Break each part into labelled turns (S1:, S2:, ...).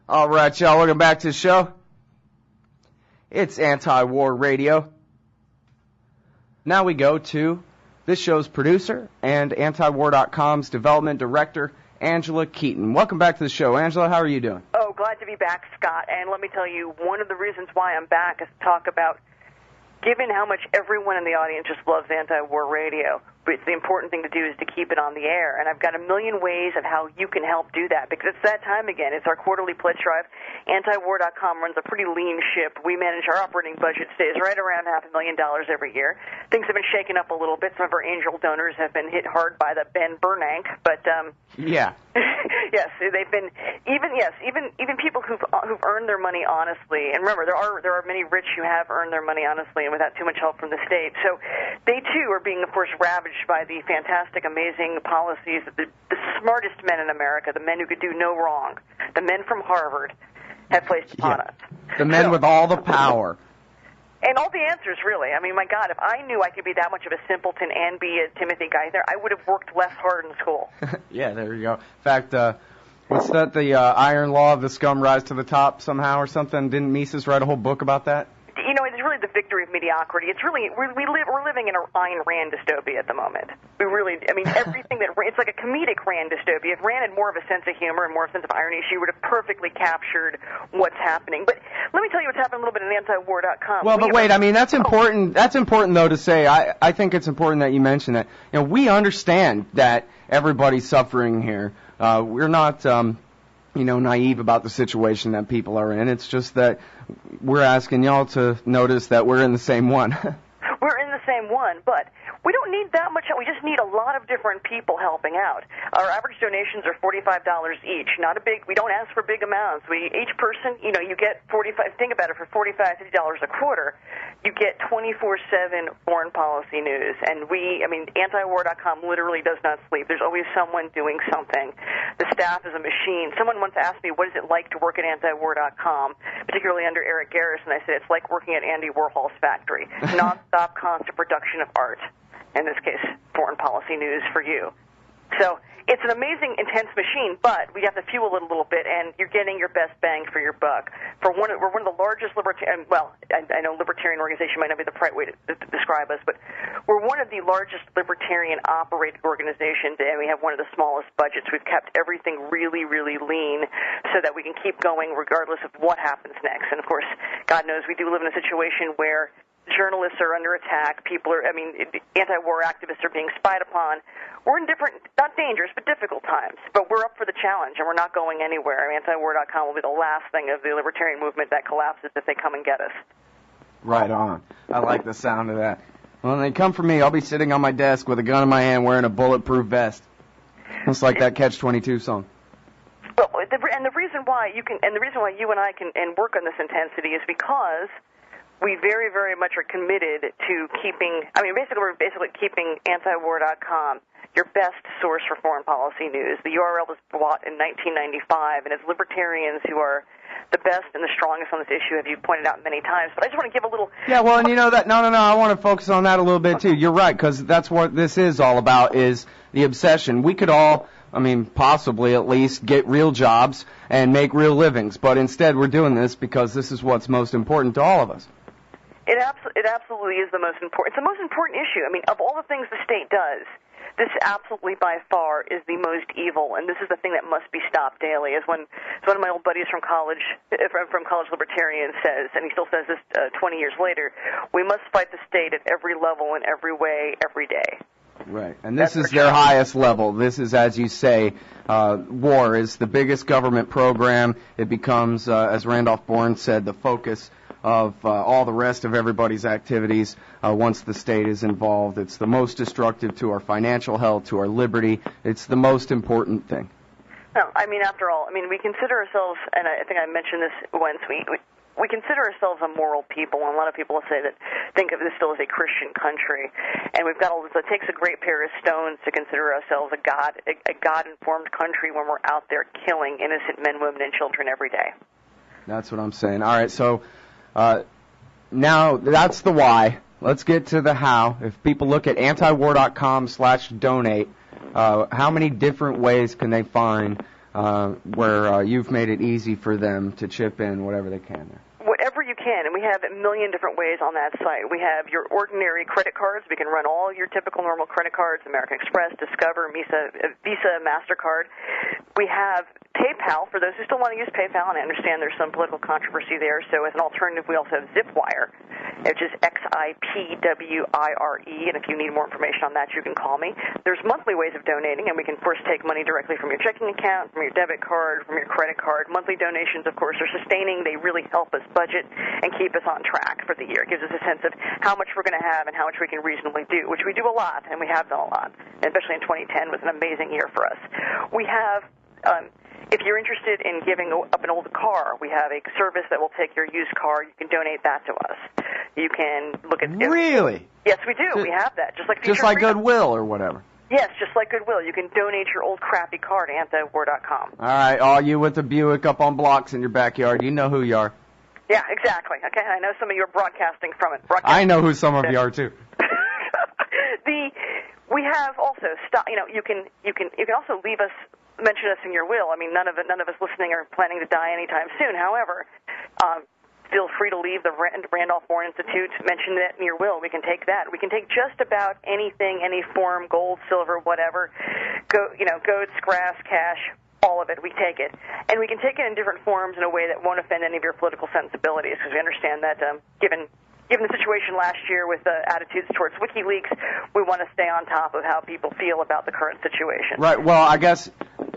S1: All right, y'all, welcome back to the show. It's Anti-War Radio. Now we go to this show's producer and Antiwar.com's development director, Angela Keaton. Welcome back to the show. Angela, how are you doing?
S2: Oh, glad to be back, Scott. And let me tell you, one of the reasons why I'm back is to talk about, given how much everyone in the audience just loves anti-war radio, but the important thing to do is to keep it on the air. And I've got a million ways of how you can help do that, because it's that time again. It's our quarterly pledge drive. Antiwar.com runs a pretty lean ship. We manage our operating budget stays right around $500,000 every year. Things have been shaken up a little bit. Some of our angel donors have been hit hard by the Ben Bernanke, but
S1: yeah.
S2: Yes, they've been even people who've earned their money honestly. And remember, there are many rich who have earned their money honestly and without too much help from the state. So they too are being, of course, ravaged by the fantastic, amazing policies of the smartest men in America, the men who could do no wrong, the men from Harvard, have placed upon us.
S1: The men with all the power.
S2: And all the answers, really. I mean, my God, if I knew I could be that much of a simpleton and be a Timothy guy there, I would have worked less hard in school.
S1: Yeah, there you go. In fact, what's that, the iron law of the scum rise to the top somehow or something? Didn't Mises write a whole book about that?
S2: You know, it's really the victory of mediocrity. It's really, we're living in an Ayn Rand dystopia at the moment. We really, I mean, everything that, it's like a comedic Rand dystopia. If Rand had more of a sense of humor and more of a sense of irony, she would have perfectly captured what's happening. But let me tell you what's happening a little bit in antiwar.com.
S1: Well, but wait, I mean, that's important. That's important, though, to say. I think it's important that you mention that. You know, we understand that everybody's suffering here. We're not, naive about the situation that people are in. It's just that we're asking y'all to notice that we're in the same one.
S2: We're in the same one, but we don't need that much. We just need a lot of different people helping out. Our average donations are $45 each. Not a big. We don't ask for big amounts. Each person, you get 45. Think about it. For $45, $50 a quarter, you get 24/7 foreign policy news. And antiwar.com literally does not sleep. There's always someone doing something. The staff is a machine. Someone once asked me, what is it like to work at antiwar.com, particularly under Eric Garris, and I said, it's like working at Andy Warhol's factory. Non-stop, constant production of art. In this case, foreign policy news for you. So it's an amazing, intense machine, but we have to fuel it a little bit, and you're getting your best bang for your buck. We're one of the largest libertarian, I know libertarian organization might not be the right way to describe us, but we're one of the largest libertarian-operated organizations, and we have one of the smallest budgets. We've kept everything really, really lean so that we can keep going regardless of what happens next. And, of course, God knows we do live in a situation where journalists are under attack. Anti-war activists are being spied upon. We're in different, not dangerous, but difficult times. But we're up for the challenge, and we're not going anywhere. Antiwar.com will be the last thing of the libertarian movement that collapses if they come and get us.
S1: Right on. I like the sound of that. When they come for me, I'll be sitting on my desk with a gun in my hand wearing a bulletproof vest. It's like that Catch-22 song.
S2: Well, the reason why you and I can work on this intensity is because we very, very much are committed to keeping, we're basically keeping antiwar.com your best source for foreign policy news. The URL was bought in 1995, and as libertarians who are the best and the strongest on this issue, have you pointed out many times. But I just want to give a little...
S1: Yeah, well, and I want to focus on that a little bit, too. You're right, because that's what this is all about, is the obsession. We could all, possibly at least, get real jobs and make real livings, but instead we're doing this because this is what's most important to all of us.
S2: It absolutely is the most important. It's the most important issue. Of all the things the state does, this absolutely by far is the most evil, and this is the thing that must be stopped daily. As one of my old buddies from college libertarians says, and he still says this 20 years later, we must fight the state at every level, in every way, every day.
S1: Right, and this is their highest level. This is, as you say, war is the biggest government program. It becomes, as Randolph Bourne said, the focus of all the rest of everybody's activities once the state is involved. It's the most destructive to our financial health, to our liberty. It's the most important thing.
S2: No, after all, we consider ourselves, and I think I mentioned this once, we consider ourselves a moral people, and a lot of people think of this still as a Christian country, and we've got it takes a great pair of stones to consider ourselves a God-informed country when we're out there killing innocent men, women, and children every day. That's
S1: what I'm saying. All right, so now that's the why. Let's get to the how. If people look at antiwar.com/donate, how many different ways can they find where you've made it easy for them to chip in whatever they can there.
S2: Whatever you can, and we have a million different ways on that site. We have your ordinary credit cards. We can run all your typical normal credit cards, American Express, Discover, Visa, MasterCard. We have PayPal for those who still want to use PayPal, and I understand there's some political controversy there. So as an alternative, we also have ZipWire, which is XIPWIRE, and if you need more information on that, you can call me. There's monthly ways of donating, and we can, of course, take money directly from your checking account, from your debit card, from your credit card. Monthly donations, of course, are sustaining. They really help us budget and keep us on track for the year. It gives us a sense of how much we're going to have and how much we can reasonably do, which we do a lot, and we have done a lot, especially in 2010 was an amazing year for us. We have... if you're interested in giving up an old car, we have a service that will take your used car. You can donate that to us. You can look at...
S1: Really?
S2: Yes, we do. We have that. Just like
S1: Goodwill or whatever.
S2: Yes, just like Goodwill. You can donate your old crappy car to antiwar.com.
S1: All right, all you with the Buick up on blocks in your backyard, you know who you are.
S2: Yeah, exactly. Okay, I know some of you are broadcasting from it.
S1: I know who some of you are, too.
S2: We have also... you can also leave us... mention us in your will. I mean, none of us listening are planning to die anytime soon. However, feel free to leave the Randolph Bourne Institute. Mention that in your will. We can take that. We can take just about anything, any form, gold, silver, whatever. Goats, grass, cash, all of it. We take it, and we can take it in different forms in a way that won't offend any of your political sensibilities. Because we understand that, given the situation last year with the attitudes towards WikiLeaks, we want to stay on top of how people feel about the current situation.
S1: Right. Well,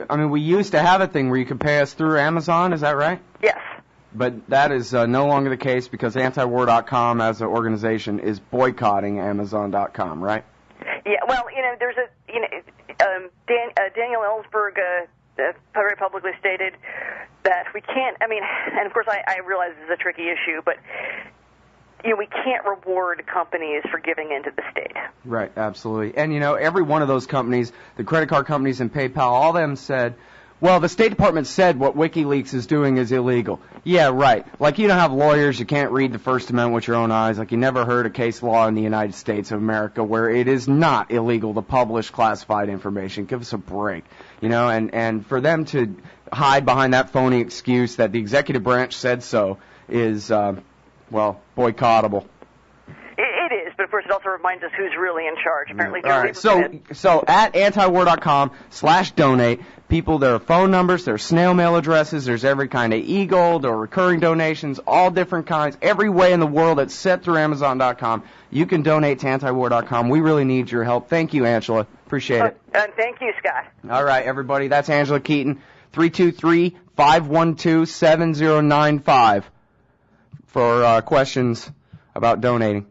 S1: I mean, we used to have a thing where you could pay us through Amazon. Is that right?
S2: Yes.
S1: But that is no longer the case because antiwar.com as an organization is boycotting Amazon.com, right?
S2: Yeah. Well, there's Daniel Ellsberg very publicly stated that we can't. I mean, and of course I realize this is a tricky issue, but we can't reward companies for giving into the state.
S1: Right, absolutely. And, every one of those companies, the credit card companies and PayPal, all of them said, well, the State Department said what WikiLeaks is doing is illegal. Yeah, right. Like, you don't have lawyers, you can't read the First Amendment with your own eyes. Like, you never heard a case law in the United States of America where it is not illegal to publish classified information. Give us a break. And for them to hide behind that phony excuse that the executive branch said so is... boycottable.
S2: It is, but of course it also reminds us who's really in charge. Apparently,
S1: all right. So at antiwar.com/donate, people, there are phone numbers, there are snail mail addresses, there's every kind of e-gold or recurring donations, all different kinds, every way in the world that's set through Amazon.com. You can donate to antiwar.com. We really need your help. Thank you, Angela. Appreciate it.
S2: And thank you, Scott.
S1: All right, everybody. That's Angela Keaton. 323-512-7095. For questions about donating.